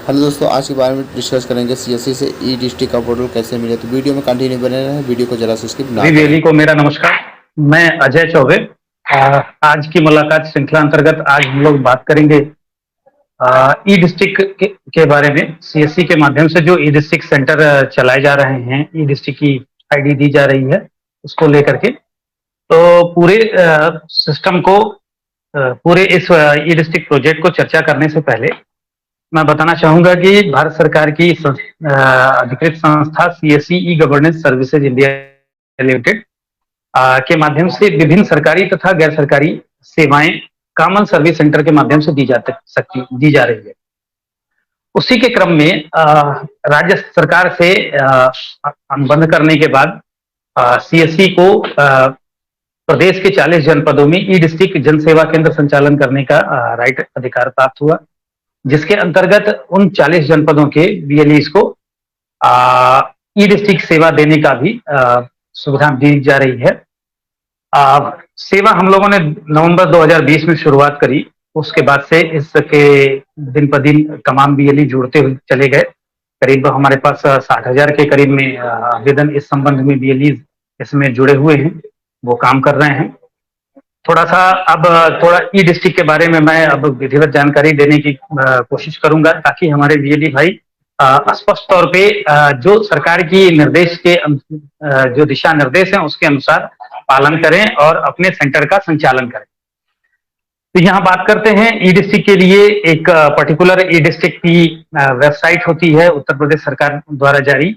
Hello दोस्तों, आज के बारे में डिस्कस करेंगे सीएससी से ई डिस्ट्रिक्ट का पोर्टल कैसे मिले। तो वीडियो में कंटिन्यू बने रहें, वीडियो को जरा सा स्किप ना सभी करें। वेली को मेरा नमस्कार। मैं अजय चौबे। आज की मुलाकात श्रृंखला अंतर्गत आज हम लोग बात करेंगे ई डिस्ट्रिक्ट के बारे में। सीएससी के माध्यम से जो ई डिस्ट्रिक्ट सेंटर चलाए जा रहे हैं, ई डिस्ट्रिक्ट की आईडी दी जा रही है, उसको लेकर के तो पूरे सिस्टम को पूरे इस ई डिस्ट्रिक्ट प्रोजेक्ट को चर्चा करने से पहले मैं बताना चाहूंगा कि भारत सरकार की अधिकृत संस्था CSC e governance services India limited के माध्यम से विभिन्न सरकारी तथा गैर सरकारी सेवाएं कॉमन सर्विस सेंटर के माध्यम से दी जा रही है। उसी के क्रम में राज्य सरकार से अनुबंध करने के बाद सीएससी को प्रदेश के 40 जनपदों में ई डिस्ट्रिक्ट जन सेवा केंद्र संचालन करने का राइट अधिकार प्राप्त हुआ, जिसके अंतर्गत उन 40 जनपदों के बीएलईस को ई डिस्ट्रिक्ट सेवा देने का भी सुविधा दी जा रही है। सेवा हम लोगों ने नवंबर 2020 में शुरुआत करी। उसके बाद से इसके दिन ब दिन तमाम बीएलई जुड़ते हुए चले गए। करीब हमारे पास 60,000 के करीब में आवेदन इस संबंध में बीएलई इसमें जुड़े हुए हैं, वो काम कर रहे हैं। थोड़ा ई डिस्ट्रिक्ट के बारे में मैं अब विधिवत जानकारी देने की कोशिश करूंगा, ताकि हमारे बीएलई भाई स्पष्ट तौर पे जो सरकार की निर्देश के जो दिशा निर्देश हैं उसके अनुसार पालन करें और अपने सेंटर का संचालन करें। तो यहाँ बात करते हैं ई डिस्ट्रिक्ट के लिए एक पर्टिकुलर ई डिस्ट्रिक्ट की वेबसाइट होती है, उत्तर प्रदेश सरकार द्वारा जारी।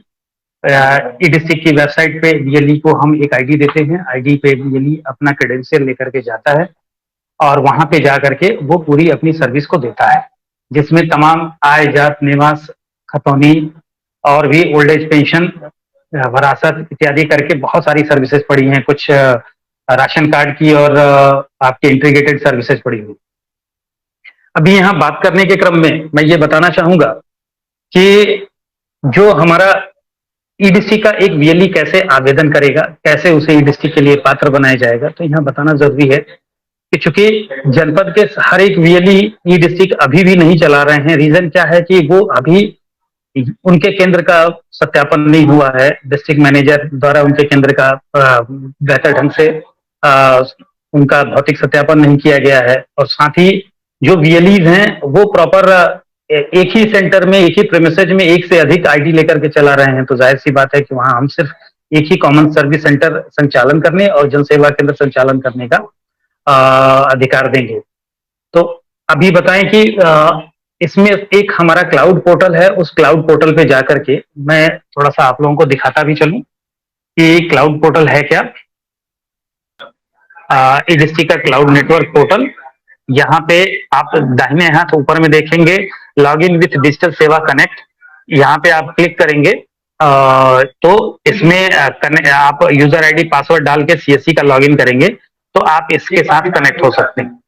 ई डिस्ट्रिक्ट की वेबसाइट पे बीएलई को हम एक आईडी देते हैं। आईडी पे बीएलई अपना क्रेडेंशियल लेकर के जाता है और वहां पे जा करके वो पूरी अपनी सर्विस को देता है, जिसमें तमाम आय, जात, निवास, खतौनी और भी ओल्ड एज पेंशन, वरासत इत्यादि करके बहुत सारी सर्विसेज पड़ी हैं। कुछ राशन कार्ड की और आपकी इंटीग्रेटेड सर्विसेज पड़ी हुई। अभी यहाँ बात करने के क्रम में मैं ये बताना चाहूंगा कि जो हमारा ईडीसी का एक बीएलई कैसे आवेदन करेगा, कैसे उसे ईडीसी के लिए पात्र बनाया जाएगा, तो यहाँ बताना जरूरी है कि चूंकि जनपद के हर एक बीएलई ईडीसी अभी भी नहीं चला रहे हैं। रीजन क्या है कि वो अभी उनके केंद्र का सत्यापन नहीं हुआ है, डिस्ट्रिक्ट मैनेजर द्वारा उनके केंद्र का बेहतर ढंग से उनका भौतिक सत्यापन नहीं किया गया है। और साथ ही जो बीएलईज हैं वो प्रॉपर एक ही सेंटर में, एक ही प्रेमिसेज में एक से अधिक आईडी लेकर के चला रहे हैं। तो जाहिर सी बात है कि वहां हम सिर्फ एक ही कॉमन सर्विस सेंटर संचालन करने और जनसेवा केंद्र संचालन करने का अधिकार देंगे। तो अभी बताएं कि इसमें एक हमारा क्लाउड पोर्टल है। उस क्लाउड पोर्टल पे जाकर के मैं थोड़ा सा आप लोगों को दिखाता भी चलूं कि क्लाउड पोर्टल है क्या। ई डिस्ट्रिक्ट का क्लाउड नेटवर्क पोर्टल, यहाँ पे आप दाहिने हाथ ऊपर में देखेंगे लॉग इन विथ डिजिटल सेवा कनेक्ट। यहाँ पे आप क्लिक करेंगे तो इसमें आप यूजर आईडी पासवर्ड डाल के सीएससी का लॉगिन करेंगे तो आप इसके साथ कनेक्ट हो सकते हैं।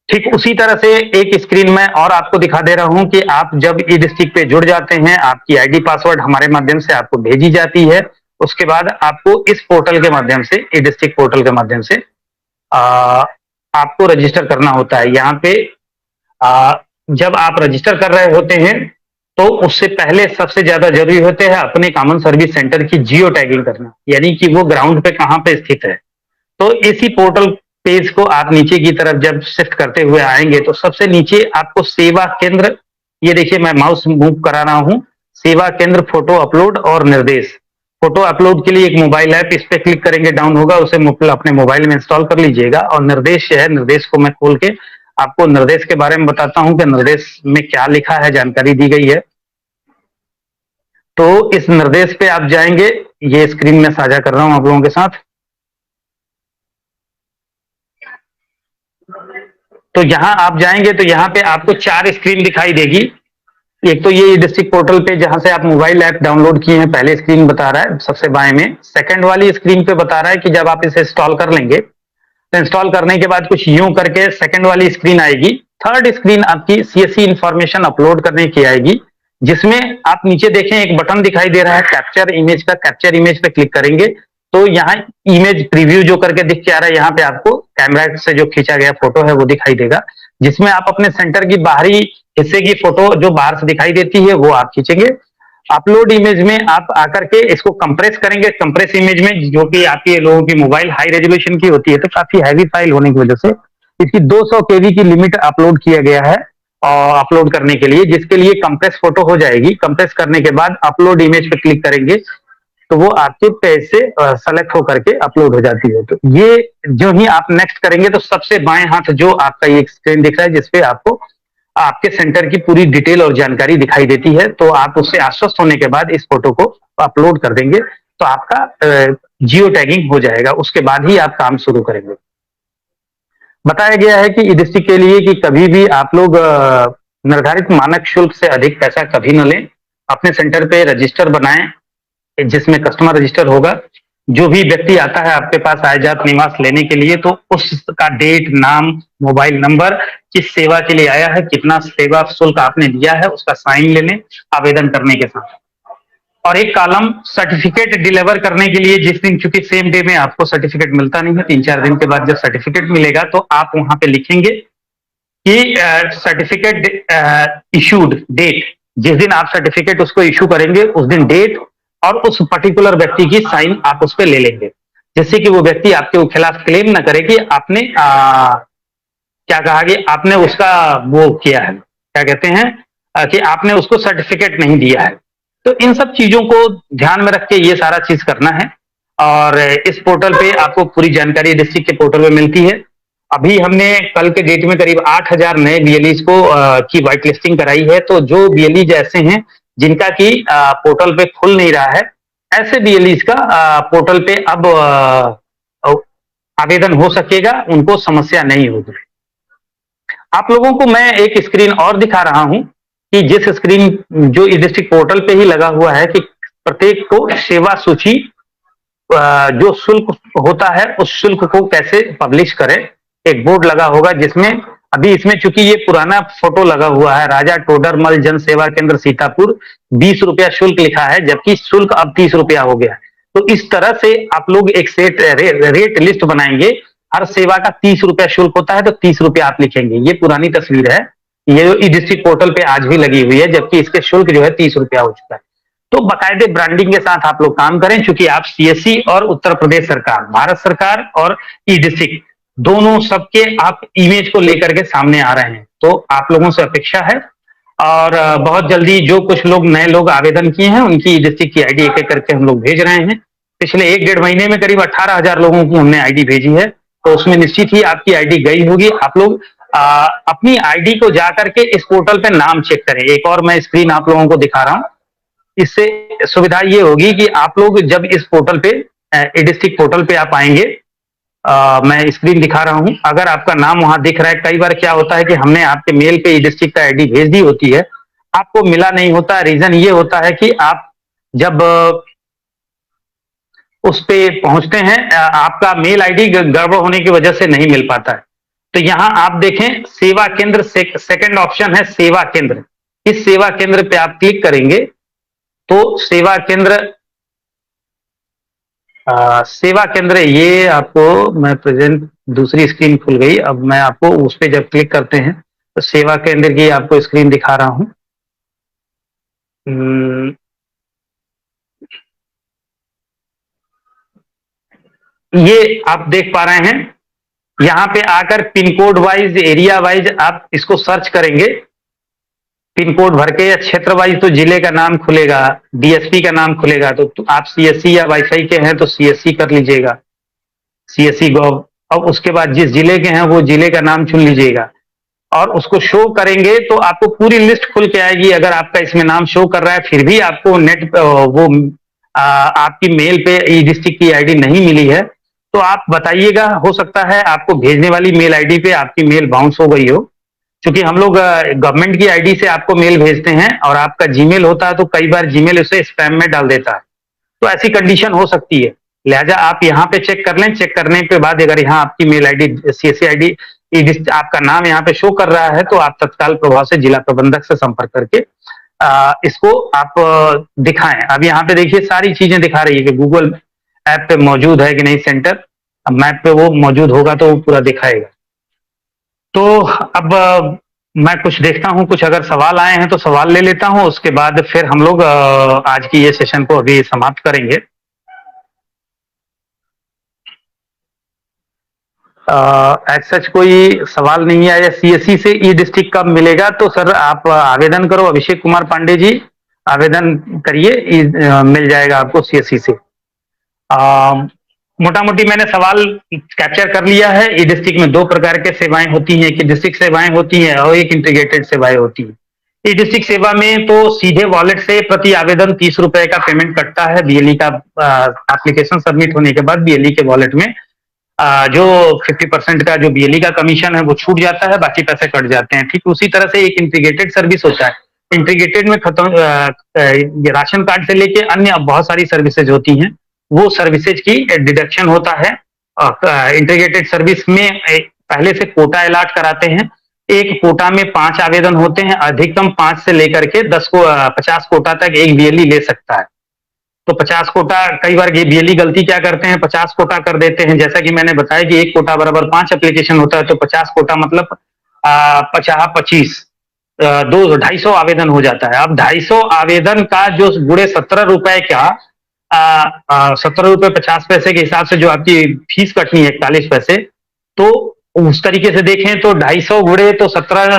ठीक उसी तरह से एक स्क्रीन में और आपको दिखा दे रहा हूं कि आप जब ई डिस्ट्रिक्ट पे जुड़ जाते हैं, आपकी आईडी पासवर्ड हमारे माध्यम से आपको भेजी जाती है। उसके बाद आपको इस पोर्टल के माध्यम से, ई डिस्ट्रिक्ट पोर्टल के माध्यम से आपको रजिस्टर करना होता है। यहाँ पे जब आप रजिस्टर कर रहे होते हैं तो उससे पहले सबसे ज्यादा जरूरी होते हैं अपने कॉमन सर्विस सेंटर की जियो टैगिंग करना, यानी कि वो ग्राउंड पे कहाँ पे स्थित है। तो इसी पोर्टल पेज को आप नीचे की तरफ जब शिफ्ट करते हुए आएंगे तो सबसे नीचे आपको सेवा केंद्र, ये देखिए मैं माउस मूव करा रहा हूं, सेवा केंद्र फोटो अपलोड और निर्देश। फोटो अपलोड के लिए एक मोबाइल ऐप, इस पे क्लिक करेंगे डाउन होगा, उसे अपने मोबाइल में इंस्टॉल कर लीजिएगा। और निर्देश है, निर्देश को मैं खोल के आपको निर्देश के बारे में बताता हूं कि निर्देश में क्या लिखा है, जानकारी दी गई है। तो इस निर्देश पे आप जाएंगे, ये स्क्रीन में साझा कर रहा हूं आप लोगों के साथ। तो यहां आप जाएंगे तो यहाँ पे आपको 4 स्क्रीन दिखाई देगी। एक तो ये डिस्ट्रिक्ट पोर्टल पे जहां से आप मोबाइल ऐप डाउनलोड किए हैं, पहले स्क्रीन बता रहा है सबसे बाएं में। सेकंड वाली स्क्रीन पे बता रहा है कि जब आप इसे इंस्टॉल कर लेंगे तो इंस्टॉल करने के बाद कुछ यूं करके सेकंड वाली स्क्रीन आएगी। थर्ड स्क्रीन आपकी सीएससी इंफॉर्मेशन अपलोड करने की आएगी, जिसमें आप नीचे देखें एक बटन दिखाई दे रहा है कैप्चर इमेज का। कैप्चर इमेज पे क्लिक करेंगे तो यहाँ इमेज प्रीव्यू जो करके दिख के आ रहा है, यहाँ पे आपको कैमरा से जो खींचा गया फोटो है वो दिखाई देगा, जिसमें आप अपने सेंटर की बाहरी हिस्से की फोटो जो बाहर से दिखाई देती है वो आप खींचेंगे। अपलोड इमेज में आप आकर के इसको कंप्रेस करेंगे। कंप्रेस इमेज में जो कि आपके लोगों की मोबाइल हाई रेजोल्यूशन की होती है तो काफी हैवी फाइल होने की वजह से इसकी 200 केबी की लिमिट अपलोड किया गया है और अपलोड करने के लिए, जिसके लिए कंप्रेस फोटो हो जाएगी। कंप्रेस करने के बाद अपलोड इमेज पे क्लिक करेंगे तो वो आपके पेज से सेलेक्ट होकर के अपलोड हो जाती है। तो ये जो ही आप नेक्स्ट करेंगे तो सबसे बाएं हाथ जो आपका ये स्क्रीन दिख रहा है जिसपे आपको आपके सेंटर की पूरी डिटेल और जानकारी दिखाई देती है, तो आप उससे आश्वस्त होने के बाद इस फोटो को अपलोड कर देंगे तो आपका जियो टैगिंग हो जाएगा। उसके बाद ही आप काम शुरू करेंगे। बताया गया है कि ई डिस्ट्रिक्ट के लिए कि कभी भी आप लोग निर्धारित मानक शुल्क से अधिक पैसा कभी न लें। अपने सेंटर पे रजिस्टर बनाएं जिसमें कस्टमर रजिस्टर होगा। जो भी व्यक्ति आता है आपके पास आयजात निवास लेने के लिए तो उसका डेट, नाम, मोबाइल नंबर, किस सेवा के लिए आया है, कितना सेवा शुल्क आपने दिया है, उसका साइन ले लें आवेदन करने के साथ। और एक कॉलम सर्टिफिकेट डिलीवर करने के लिए, जिस दिन, चूंकि सेम डे में आपको सर्टिफिकेट मिलता नहीं है, 3-4 दिन के बाद जब सर्टिफिकेट मिलेगा तो आप वहां पे लिखेंगे कि सर्टिफिकेट इशूड डेट, जिस दिन आप सर्टिफिकेट उसको इशू करेंगे उस दिन डेट और उस पर्टिकुलर व्यक्ति की साइन आप उस पर ले लेंगे, जिससे कि वो व्यक्ति आपके खिलाफ क्लेम ना करे कि आपने क्या कहा कि आपने उसका वो किया है, क्या कहते हैं कि आपने उसको सर्टिफिकेट नहीं दिया है। तो इन सब चीजों को ध्यान में रख के ये सारा चीज करना है। और इस पोर्टल पे आपको पूरी जानकारी डिस्ट्रिक्ट के पोर्टल पे मिलती है। अभी हमने कल के डेट में करीब 8,000 नए बीएलईज को की व्हाइट लिस्टिंग कराई है। तो जो बीएलईज ऐसे हैं जिनका की पोर्टल पे खुल नहीं रहा है, ऐसे बीएलईज का पोर्टल पे अब आवेदन हो सकेगा, उनको समस्या नहीं होगी। आप लोगों को मैं एक स्क्रीन और दिखा रहा हूं कि जिस स्क्रीन जो इस डिस्ट्रिक्ट पोर्टल पे ही लगा हुआ है कि प्रत्येक को सेवा सूची जो शुल्क होता है उस शुल्क को कैसे पब्लिश करें। एक बोर्ड लगा होगा जिसमें अभी इसमें चूंकि ये पुराना फोटो लगा हुआ है, राजा टोडरमल जन सेवा केंद्र सीतापुर, 20 रुपया शुल्क लिखा है, जबकि शुल्क अब 30 रुपया हो गया। तो इस तरह से आप लोग एक सेट रेट लिस्ट बनाएंगे। हर सेवा का 30 रुपया शुल्क होता है तो 30 रुपया आप लिखेंगे। ये पुरानी तस्वीर है, ये ई डिस्ट्रिक्ट पोर्टल पे आज भी लगी हुई है, जबकि इसके शुल्क जो है 30 रुपया हो चुका है। तो बाकायदे ब्रांडिंग के साथ आप लोग काम करें, क्योंकि आप सीएससी और उत्तर प्रदेश सरकार, भारत सरकार और ई डिस्ट्रिक्ट दोनों सबके आप इमेज को लेकर के सामने आ रहे हैं। तो आप लोगों से अपेक्षा है और बहुत जल्दी जो कुछ लोग नए लोग आवेदन किए हैं उनकी ई डिस्ट्रिक्ट की आईडी एक एक करके हम लोग भेज रहे हैं। पिछले 1-1.5 महीने में करीब 18,000 लोगों की हमने आईडी भेजी है, तो उसमें निश्चित ही आपकी आईडी गई होगी। आप लोग अपनी आईडी को जाकर के इस पोर्टल पे नाम चेक करें। एक और मैं स्क्रीन आप लोगों को दिखा रहा हूं, इससे सुविधा ये होगी कि आप लोग जब इस पोर्टल पे ई डिस्ट्रिक्ट पोर्टल पे आप आएंगे, मैं स्क्रीन दिखा रहा हूं, अगर आपका नाम वहां दिख रहा है, कई बार क्या होता है कि हमने आपके मेल पे ई डिस्ट्रिक्ट का आईडी भेज दी होती है, आपको मिला नहीं होता। रीजन ये होता है कि आप जब उस पे पहुंचते हैं आपका मेल आईडी गड़बड़ होने की वजह से नहीं मिल पाता है। तो यहां आप देखें सेवा केंद्र, सेकंड ऑप्शन है सेवा केंद्र। इस सेवा केंद्र पे आप क्लिक करेंगे तो सेवा केंद्र ये आपको, मैं प्रेजेंट दूसरी स्क्रीन खुल गई, अब मैं आपको उस पे जब क्लिक करते हैं तो सेवा केंद्र की आपको स्क्रीन दिखा रहा हूं। ये आप देख पा रहे हैं, यहां पे आकर pin code wise, area wise आप इसको सर्च करेंगे। पिन कोड भर के या क्षेत्र वाइज तो जिले का नाम खुलेगा, डीएसपी का नाम खुलेगा। तो आप सीएससी या वाईफाई के हैं तो सीएससी कर लीजिएगा, सीएससी गॉव। और उसके बाद जिस जिले के हैं वो जिले का नाम चुन लीजिएगा और उसको शो करेंगे तो आपको पूरी लिस्ट खुल के आएगी। अगर आपका इसमें नाम शो कर रहा है फिर भी आपको नेट वो आपकी मेल पे ई डिस्ट्रिक्ट की आईडी नहीं मिली है तो आप बताइएगा। हो सकता है आपको भेजने वाली मेल आईडी पे आपकी मेल बाउंस हो गई हो, क्योंकि हम लोग गवर्नमेंट की आईडी से आपको मेल भेजते हैं और आपका जीमेल होता है तो कई बार जीमेल उसे स्पैम में डाल देता है, तो ऐसी कंडीशन हो सकती है। लिहाजा आप यहाँ पे चेक कर लें। चेक करने के बाद अगर यहाँ आपकी मेल आईडी, सीएससी आईडी, आपका नाम यहाँ पे शो कर रहा है तो आप तत्काल प्रभाव से जिला प्रबंधक से संपर्क करके इसको आप दिखाएं। अब यहाँ पे देखिए सारी चीजें दिखा रही है कि गूगल ऐप पे मौजूद है कि नहीं सेंटर। अब मैप पे वो मौजूद होगा तो वो पूरा दिखाएगा। तो अब मैं कुछ देखता हूँ, कुछ अगर सवाल आए हैं तो सवाल ले लेता हूँ, उसके बाद फिर हम लोग आज की ये सेशन को अभी समाप्त करेंगे। एज सच कोई सवाल नहीं आया। सीएससी से ई डिस्ट्रिक्ट कब मिलेगा? तो सर आप आवेदन करो, अभिषेक कुमार पांडे जी आवेदन करिए, मिल जाएगा आपको सीएससी से। मोटा मोटी मैंने सवाल कैप्चर कर लिया है। ई डिस्ट्रिक्ट में दो प्रकार के सेवाएं होती हैं, एक डिस्ट्रिक्ट सेवाएं होती हैं और एक इंटीग्रेटेड सेवाएं होती हैं। ई डिस्ट्रिक्ट सेवा में तो सीधे वॉलेट से प्रति आवेदन 30 रुपए का पेमेंट कटता है। बीएलई का एप्लीकेशन सबमिट होने के बाद बीएलई के वॉलेट में जो 50% का जो बीएलई का कमीशन है वो छूट जाता है, बाकी पैसे कट जाते हैं। ठीक उसी तरह से एक इंटीग्रेटेड सर्विस होता है। इंटीग्रेटेड में राशन कार्ड से लेके अन्य बहुत सारी सर्विसेज होती हैं, वो सर्विसेज की डिडक्शन होता है। इंटीग्रेटेड सर्विस में पहले से कोटा अलॉट कराते हैं। एक कोटा में 5 आवेदन होते हैं, अधिकतम 5 से लेकर के 50 कोटा तक एक बीएलई ले सकता है। तो 50 कोटा, कई बार ये बीएलई गलती क्या करते हैं, 50 कोटा कर देते हैं। जैसा कि मैंने बताया कि एक कोटा बराबर 5 एप्लीकेशन होता है, तो 50 कोटा मतलब 50 25 250 आवेदन हो जाता है। अब 250 आवेदन का जो गुड़े 17 रुपए का 17 रुपए 50 पैसे के हिसाब से जो आपकी फीस कटनी है 41 पैसे, तो उस तरीके से देखें तो 250 गुड़े तो 17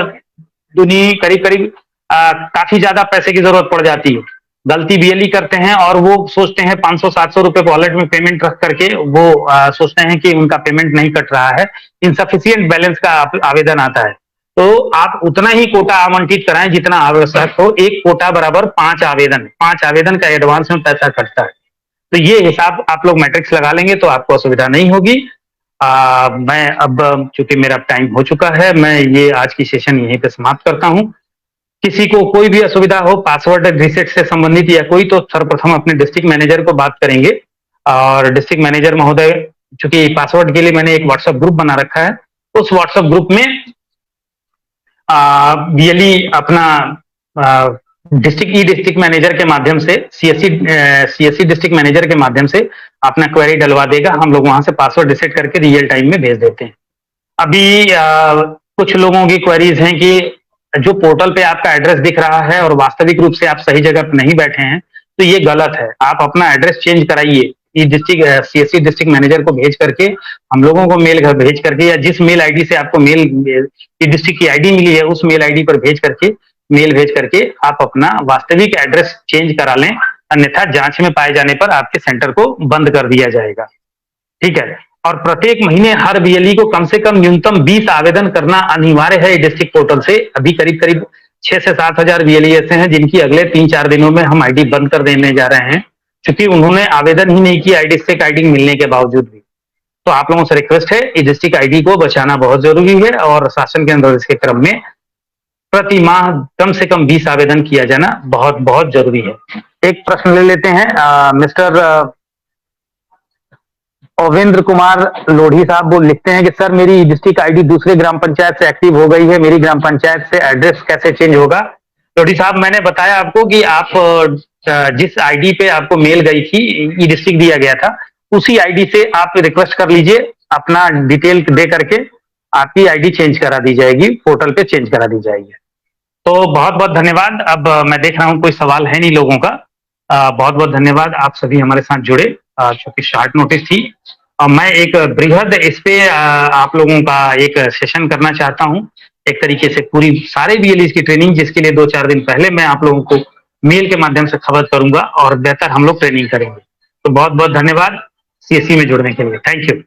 दुनी करीब करीब काफी ज्यादा पैसे की जरूरत पड़ जाती है। गलती बीएलई करते हैं और वो सोचते हैं 500-700 रुपए वॉलेट में पेमेंट रख करके वो सोचते हैं कि उनका पेमेंट नहीं कट रहा है, इनसफिशियंट बैलेंस का आवेदन आता है। तो आप उतना ही कोटा आवंटित कराएं जितना आवश्यक हो। एक कोटा बराबर 5 आवेदन, 5 आवेदन का एडवांस में पैसा कटता है। तो ये हिसाब आप लोग मैट्रिक्स लगा लेंगे तो आपको असुविधा नहीं होगी। मैं अब चूंकि मेरा टाइम हो चुका है, मैं ये आज की सेशन यहीं पे समाप्त करता हूं। किसी को कोई भी असुविधा हो पासवर्ड रीसेट से संबंधित या कोई, तो सर्वप्रथम अपने डिस्ट्रिक्ट मैनेजर को बात करेंगे। और डिस्ट्रिक्ट मैनेजर महोदय, चूंकि पासवर्ड के लिए मैंने एक व्हाट्सएप ग्रुप बना रखा है, उस व्हाट्सएप ग्रुप में बीएलई अपना डिस्ट्रिक्ट ई डिस्ट्रिक्ट मैनेजर के माध्यम से, सीएससी डिस्ट्रिक्ट मैनेजर के माध्यम से अपना क्वेरी डलवा देगा। हम लोग वहां से पासवर्ड रीसेट करके रियल टाइम में भेज देते हैं। अभी कुछ लोगों की क्वेरीज हैं कि जो पोर्टल पे आपका एड्रेस दिख रहा है और वास्तविक रूप से आप सही जगह पर नहीं बैठे हैं, तो ये गलत है। आप अपना एड्रेस चेंज कराइए, ये डिस्ट्रिक्ट सीएससी डिस्ट्रिक्ट मैनेजर को भेज करके, हम लोगों को मेल भेज करके, या जिस मेल आईडी से आपको मेल डिस्ट्रिक्ट की आईडी मिली है उस मेल आईडी पर मेल भेज करके आप अपना वास्तविक एड्रेस चेंज करा लें, अन्यथा जांच में पाए जाने पर आपके सेंटर को बंद कर दिया जाएगा। ठीक है। और प्रत्येक महीने हर बीएलई को कम से कम न्यूनतम 20 आवेदन करना अनिवार्य है डिस्ट्रिक्ट पोर्टल से। अभी करीब करीब 6 से 7 हजार बीएलई ऐसे हैं जिनकी अगले 3-4 दिनों में हम आईडी बंद कर देने जा रहे हैं, क्योंकि उन्होंने आवेदन ही नहीं किया डिस्ट्रिक्ट आईडी मिलने के बावजूद भी। तो आप लोगों से रिक्वेस्ट है, इस डिस्ट्रिक्ट आईडी को बचाना बहुत जरूरी है और शासन के अंदर इसके क्रम में प्रति माह कम से कम 20 आवेदन किया जाना बहुत बहुत जरूरी है। एक प्रश्न ले लेते हैं। मिस्टर अवेंद्र कुमार लोढ़ी साहब वो लिखते हैं कि सर मेरी डिस्ट्रिक्ट आईडी दूसरे ग्राम पंचायत से एक्टिव हो गई है, मेरी ग्राम पंचायत से एड्रेस कैसे चेंज होगा? लोढ़ी साहब, मैंने बताया आपको कि आप जिस आईडी पे आपको मेल गई थी, ई डिस्ट्रिक्ट दिया गया था, उसी आईडी से आप रिक्वेस्ट कर लीजिए, अपना डिटेल दे करके आपकी आईडी चेंज करा दी जाएगी, पोर्टल पे चेंज करा दी जाएगी। तो बहुत बहुत धन्यवाद। अब मैं देख रहा हूँ कोई सवाल है नहीं लोगों का। बहुत बहुत धन्यवाद, आप सभी हमारे साथ जुड़े। चूंकि शॉर्ट नोटिस थी, मैं एक बृहद इस पे आप लोगों का एक सेशन करना चाहता हूं, एक तरीके से पूरी सारे बीएलई की ट्रेनिंग, जिसके लिए 2-4 दिन पहले मैं आप लोगों को मेल के माध्यम से खबर करूंगा और बेहतर हम लोग ट्रेनिंग करेंगे। तो बहुत बहुत धन्यवाद सीएससी में जुड़ने के लिए। Thank you.